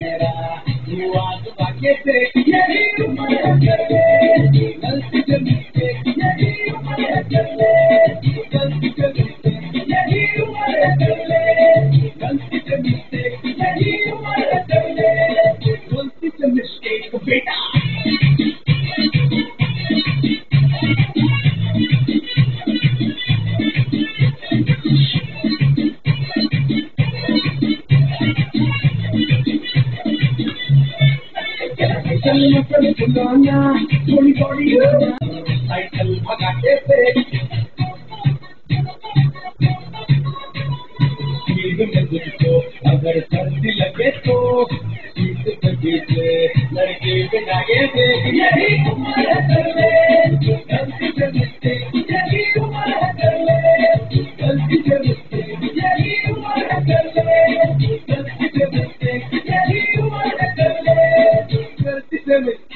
हुआ तो बाकी से यही उम्र कर ले, गलती से मिस्टेक यही उम्र कर ले, गलती से मिस्टेक यही उम्र कर ले, गलती से मिस्टेक यही उम्र कर ले, गलती से मिस्टेक बेटा। फुलाना थोड़ी बॉडी साइकिल भगाते थे, सीट में तुझको अगर सर्दी लगे तो सीट पे पीछे लड़के बिठाए थे, यही उम्र कर ले, गलती से मिस्टेक यही उम्र कर ले, गलती से मिस्टेक यही उम्र कर ले, गलती से मिस्टेक यही उम्र कर ले, गलती से मिस्टेक